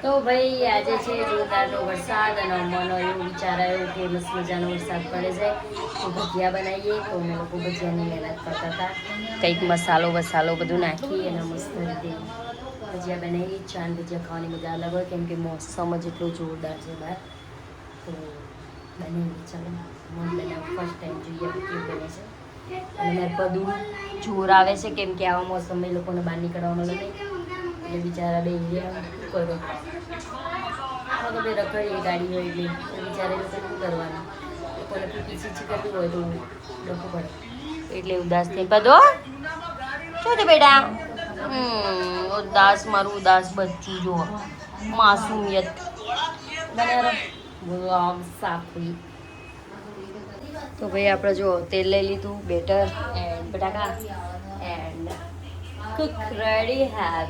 તો ભાઈ આજે છે જોરદારનો વરસાદ અને અમ્માનો એવું વિચાર આવ્યો કે મસ્ત મજાનો વરસાદ પડે છે તો ભજીયા બનાવીએ. તો અમે લોકો ભજીયાની મહેનત કરતા હતા, કંઈક મસાલો બધું નાખી અને મસ્ત રીતે ભજીયા બનાવી. ચાંદ ભજીયા ખાવાની મજા અલગ હોય કેમ કે મોસમ જ એટલો જોરદાર છે બહાર. તો બનાવી ચાલો મન બનાવ ફર્સ્ટ ટાઈમ જોઈએ કેવું બને છે. અને મારે બધું જોર આવે છે કેમ કે આવા મોસમ એ લોકોને બહાર નીકળવા મળે નહીં એટલે બિચારા બે શું કરો તો બે રખડીએ ગાડી હોય એટલે બિચારા લોકો શું કરવાનું, લોકોને પીછી કરવી હોય તો ડખું પડે એટલે ઉદાસ થઈ બધો શું છે બેટા. ઉદાસ મારું ઉદાસ બચ્ચું જો માસુમિયત સાફી. તો ભાઈ આપણે જો તેલ લઈ લીધું, બેટર એન્ડ બટાકા એન્ડ કુક રેડી હેવ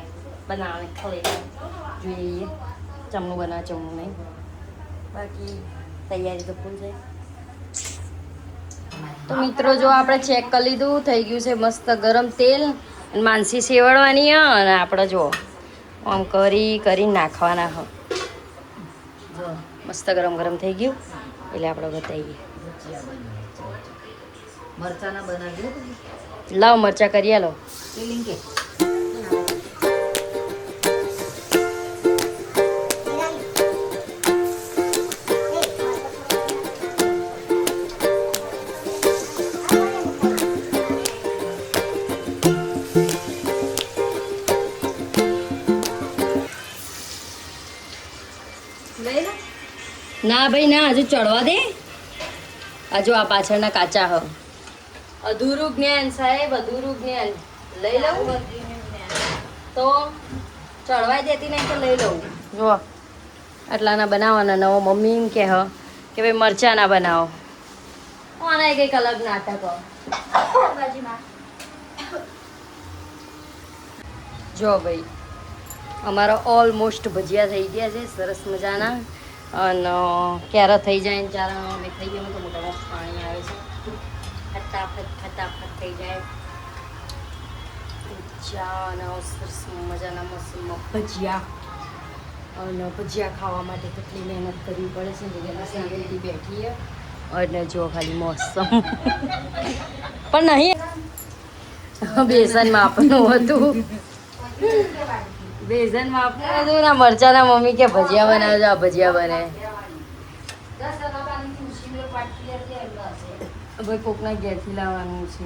બનાવને ખાલી જોઈએ ચમનું બનાવે ચમનું નહીં, બાકી તૈયારી તો ફૂલ છે. તો મિત્રો જો આપણે ચેક કરી લીધું, થઈ ગયું છે મસ્ત ગરમ તેલ. માનસી સેવડવાની અને આપણે જો આમ કરી નાખવાના હ. જો મસ્ત ગરમ થઈ ગયું એટલે આપણે બતાવીએ. મરચાના બનાવ્યો લાવ મરચા કરી લો. ના ભાઈ ના, હજુ ચડવા દે. હજુ આ પાછળના કાચા હ. અધૂરું જ્ઞાન સાહેબ, અધૂરું જ્ઞાન. લઈ લઉં તો ચડવાઈ દેતી નહીં તો લઈ લઉં. જો આટલાના બનાવવાના. નવો મમ્મી એમ કે ભાઈ મરચાના બનાવો. આના કંઈક અલગ નાટક. જો ભાઈ અમારા ઓલમોસ્ટ ભજીયા થઈ ગયા છે સરસ મજાના. અને ક્યારે થઈ જાય ને ત્યારે અમે ખાઈએ તો મોટા પાણી આવે છે. ફટાફટ થઈ જાય. અને સરસ મજાના મોસમમાં ભજીયા. અને ભજીયા ખાવા માટે કેટલી મહેનત કરવી પડે છે ને શાંતિથી બેઠીએ અને જો ખાલી મોસમ પણ નહીં બેસનમાં આપવાનું હતું. બેસનમાં આપવાનું હતું ના મરચાના મમ્મી કે ભજીયા બનાવે છે. આ ભજીયા બને ભાઈ કોકના ઘેરથી લાવવાનું છે.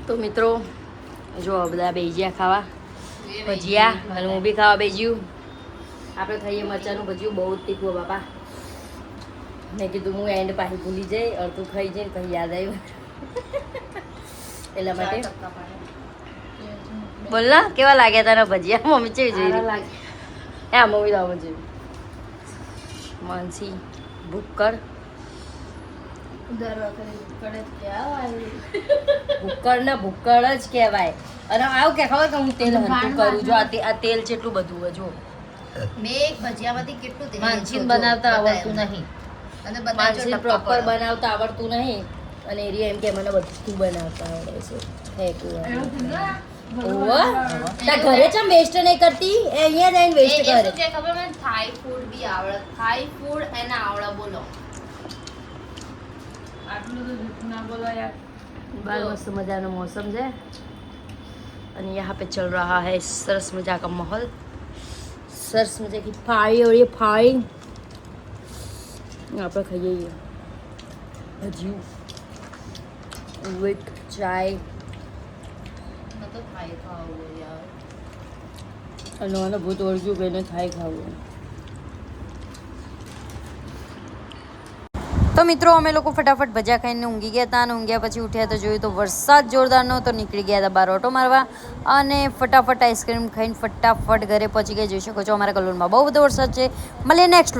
તો મિત્રો જો બધા બેજ્યા ખાવા ભજીયા અને હું બી ખાવા બેજ્યું. આપણે ખાઈએ મરચાનું ભજીયું બહુ જ તીખું બાપા. મેં કીધું હું એન્ડ પાછી ભૂલી જઈ અડધું ખાઈ જઈને પછી યાદ આવ્યું એટલા માટે. બોલ ના કેવા લાગ્યા તારા ભજીયા? મમ્મી ચેવી જોઈ હા મમ્મી લાવો જોયું. માનસી ભૂક્કડ ભૂક્કડ જ કહેવાય. અને આવું કે ખબર કે હું તેલ હલકું કરું. જો આ તેલ જેટલું બધું હોય જો મેં એક ભજીયામાંથી કેટલું તેલ માનસીને બનાવતા આવડતું નહીં. અને માનસીને પ્રોપર બનાવતા આવડતું નહીં અને એરિયા એમ કે મને બધું બનાવતા આવડે છે. ઘરે ચમ વેસ્ટ નહીં કરતી, અહીંયા જઈને વેસ્ટ કરે. ખબર મને થાઈ ફૂડ બી આવડે. થાઈ ફૂડ એને આવડે. બોલો આટલું તો જૂઠું ના બોલો યાર. बाल मस्त मजा मौसम है और यहाँ पे चल रहा है सरस मजा का माहौल. सरस मजा की फाड़ी और ये फाड़ी यहाँ पर खाइए भजिયું विथ चाय. तो थाई खाओगे यार. અને ભૂત ઓળખ્યું કે એને થાઈ ખાવું. તો મિત્રો અમે લોકો ફટાફટ ભજીયા ખાઈને ઊંઘી ગયા હતા અને ઊંઘ્યા પછી ઉઠ્યા તો જોયું તો વરસાદ જોરદારનો તો નીકળી ગયા હતા બહાર ઓટો મારવા અને ફટાફટ આઈસ્ક્રીમ ખાઈને ફટાફટ ઘરે પહોંચી ગયા. જોઈ શકો છો અમારા કલોલમાં બહુ બધો વરસાદ છે. મળીએ નેક્સ્ટ